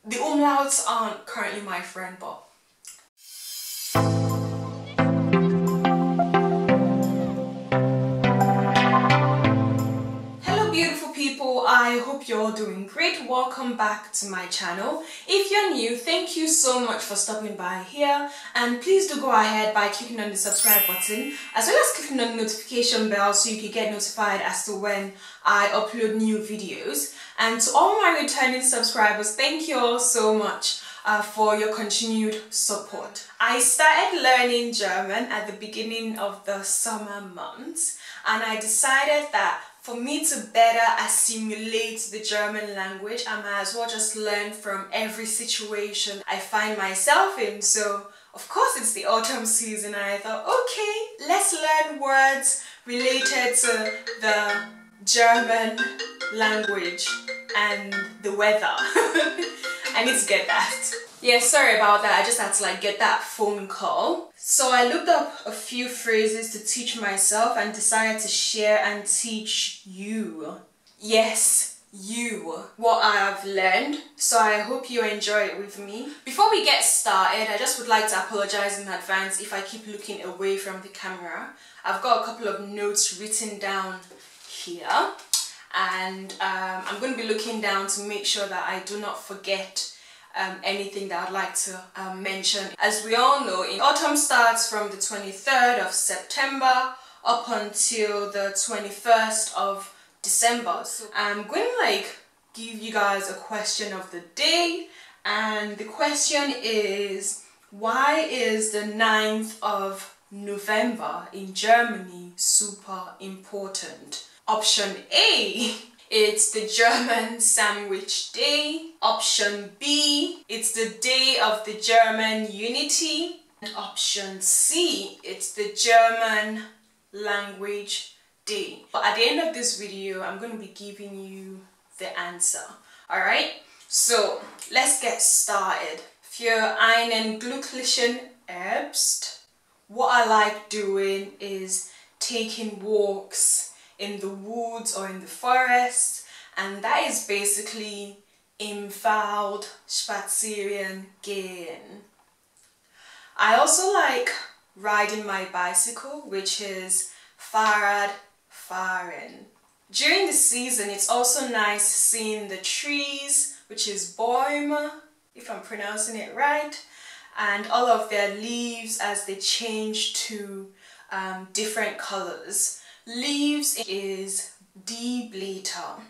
The umlauts aren't currently my friend, but beautiful people, I hope you're all doing great. Welcome back to my channel. If you're new, thank you so much for stopping by here, and please do go ahead by clicking on the subscribe button as well as clicking on the notification bell so you can get notified as to when I upload new videos. And to all my returning subscribers, thank you all so much for your continued support. I started learning German at the beginning of the summer months, and I decided that for me to better assimilate the German language, I might as well just learn from every situation I find myself in. So, of course, it's the autumn season, and I thought, okay, let's learn words related to the German language and the weather. I need to get that. Yeah, sorry about that. I just had to get that phone call. So I looked up a few phrases to teach myself and decided to share and teach you. Yes, you. What I have learned. So I hope you enjoy it with me. Before we get started, I just would like to apologize in advance if I keep looking away from the camera. I've got a couple of notes written down here, and I'm going to be looking down to make sure that I do not forget anything that I'd like to mention. As we all know, autumn starts from the 23rd of September up until the 21st of December. So I'm going to give you guys a question of the day, and the question is, why is the 9th of November in Germany super important? Option A, it's the German Sandwich Day. Option B, it's the Day of the German Unity. And option C, it's the German Language Day. But at the end of this video, I'm going to be giving you the answer. Alright, so let's get started. Für einen glücklichen Herbst, what I like doing is taking walks in the woods or in the forest, and that is basically im Wald spazieren gehen. I also like riding my bicycle, which is Fahrrad fahren. During the season, it's also nice seeing the trees, which is Bäume, if I'm pronouncing it right, and all of their leaves as they change to different colors. Leaves is Die Blätter,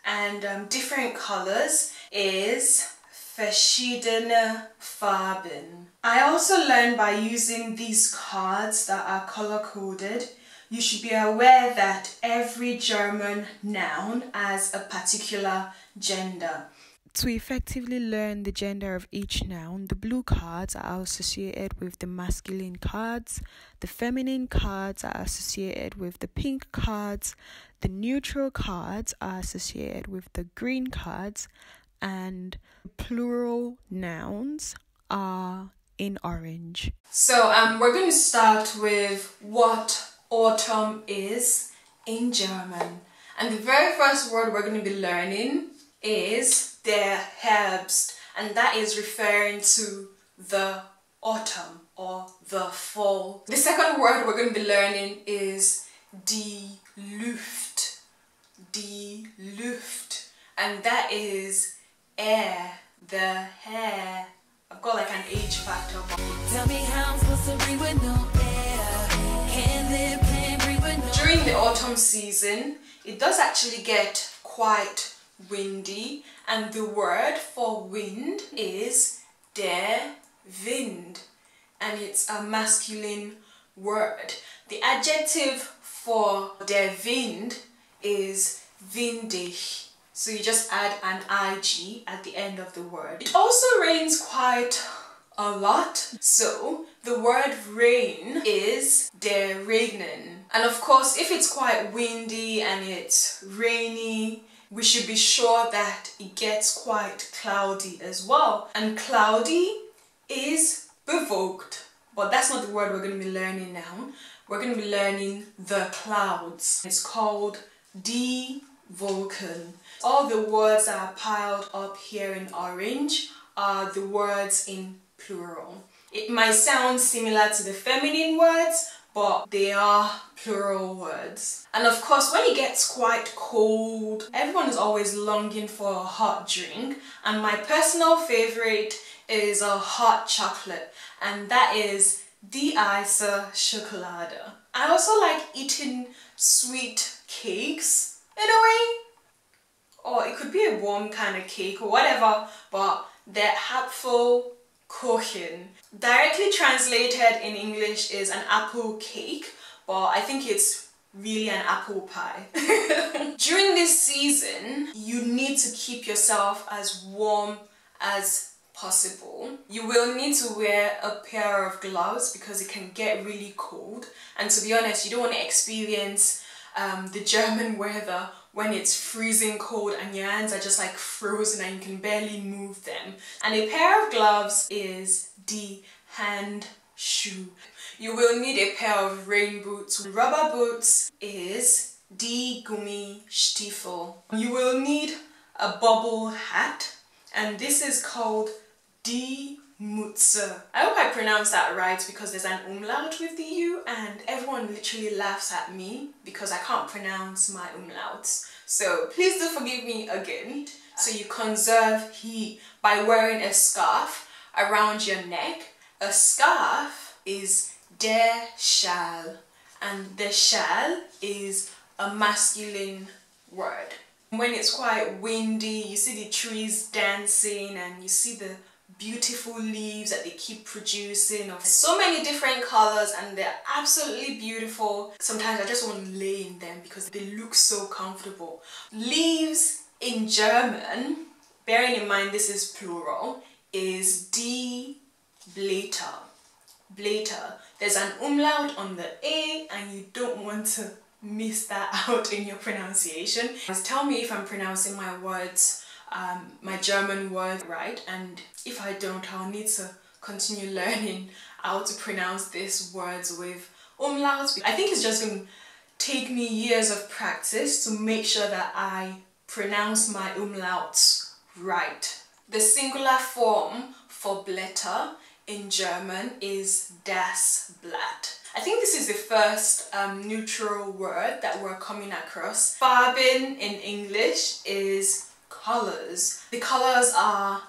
and different colors is verschiedene Farben. I also learned by using these cards that are color coded. You should be aware that every German noun has a particular gender. To effectively learn the gender of each noun, the blue cards are associated with the masculine cards, the feminine cards are associated with the pink cards, the neutral cards are associated with the green cards, and plural nouns are in orange. So we're going to start with what autumn is in German. And the very first word we're going to be learning is der Herbst, and that is referring to the autumn or the fall. The second word we're going to be learning is die Luft. Die Luft, and that is air, the hair. I've got an age factor. Tell me how I'm supposed to breathe with no air. Can't live, can't breathe with no. During the autumn season, it does actually get quite windy, and the word for wind is der Wind, and it's a masculine word. The adjective for der Wind is windig, so you just add an ig at the end of the word. It also rains quite a lot, so the word rain is der Regnen. And of course, if it's quite windy and it's rainy, we should be sure that it gets quite cloudy as well. And cloudy is bewölkt, but that's not the word we're going to be learning now. We're going to be learning the clouds. It's called die Wolken. All the words that are piled up here in orange are the words in plural. It might sound similar to the feminine words, but they are plural words. And of course, when it gets quite cold, everyone is always longing for a hot drink. And my personal favorite is a hot chocolate, and that is die ijse chocolade. I also like eating sweet cakes in a way, or it could be a warm kind of cake or whatever, but they're hapful kochen. Directly translated in English is an apple cake, but I think it's really an apple pie. During this season, you need to keep yourself as warm as possible. You will need to wear a pair of gloves because it can get really cold, and to be honest, you don't want to experience the German weather when it's freezing cold and your hands are just like frozen and you can barely move them. And a pair of gloves is die Handschuhe. You will need a pair of rain boots. Rubber boots is die Gummistiefel. You will need a bubble hat, and this is called die Mütze. I hope I pronounced that right because there's an umlaut with the U, and everyone literally laughs at me because I can't pronounce my umlauts. So please do forgive me again. So you conserve heat by wearing a scarf around your neck. A scarf is der Schal, and the Schal is a masculine word. When it's quite windy, you see the trees dancing and you see the beautiful leaves that they keep producing of so many different colors, and they're absolutely beautiful. Sometimes I just want to lay in them because they look so comfortable. Leaves in German, bearing in mind this is plural, is die Blätter. Blätter. There's an umlaut on the A and you don't want to miss that out in your pronunciation. Just tell me if I'm pronouncing my words, my German word right, and if I don't, I'll need to continue learning how to pronounce these words with umlauts. I think it's just going to take me years of practice to make sure that I pronounce my umlauts right. The singular form for Blätter in German is das Blatt. I think this is the first neutral word that we're coming across. Farben in English is colors. The colors are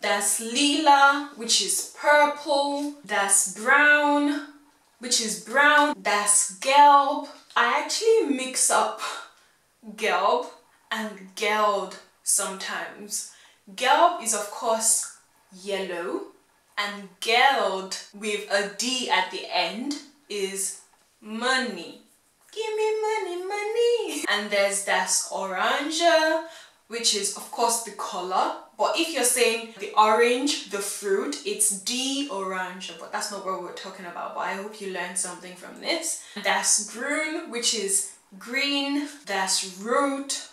das Lila, which is purple, das Braun, which is brown, das Gelb. I actually mix up Gelb and Geld sometimes. Gelb is of course yellow, and Geld with a D at the end is money. Give me money, money. And there's das Orange, which is of course the color. But if you're saying the orange, the fruit, it's die Orange. But that's not what we're talking about. But I hope you learned something from this. Das Grün, which is green. Das Rot,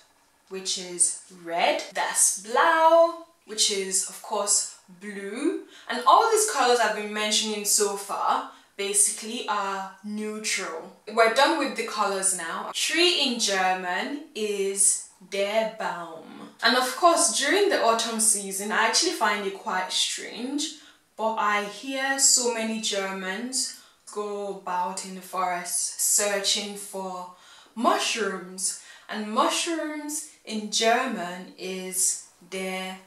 which is red. Das Blau, which is of course blue. And all these colors I've been mentioning so far basically are neutral. We're done with the colors now. Tree in German is der Baum. And of course, during the autumn season, I actually find it quite strange, but I hear so many Germans go about in the forest searching for mushrooms. And mushrooms in German is der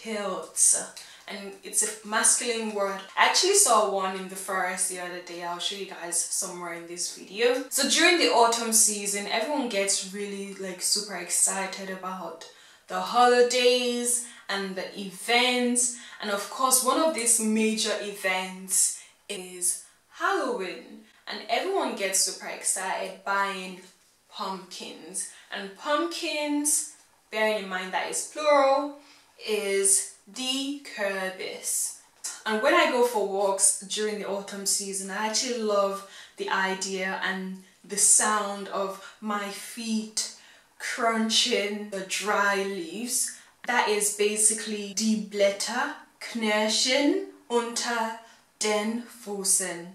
Pilz. And it's a masculine word. I actually saw one in the forest the other day. I'll show you guys somewhere in this video. So during the autumn season, everyone gets really like super excited about the holidays and the events. And of course, one of these major events is Halloween. And everyone gets super excited buying pumpkins. And pumpkins, bearing in mind that is plural, is die Kürbis. And when I go for walks during the autumn season, I actually love the idea and the sound of my feet crunching the dry leaves. That is basically die Blätter knirschen unter den Füßen.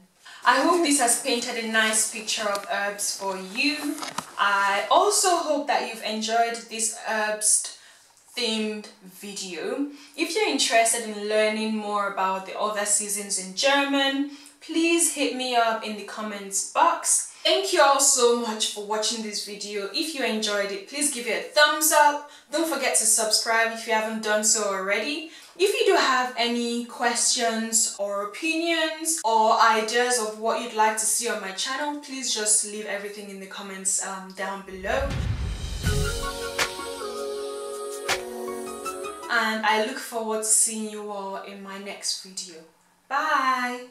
I hope this has painted a nice picture of herbs for you. I also hope that you've enjoyed this herbs themed video. If you're interested in learning more about the other seasons in German, please hit me up in the comments box. Thank you all so much for watching this video. If you enjoyed it, please give it a thumbs up. Don't forget to subscribe if you haven't done so already. If you do have any questions or opinions or ideas of what you'd like to see on my channel, please just leave everything in the comments down below. And I look forward to seeing you all in my next video. Bye!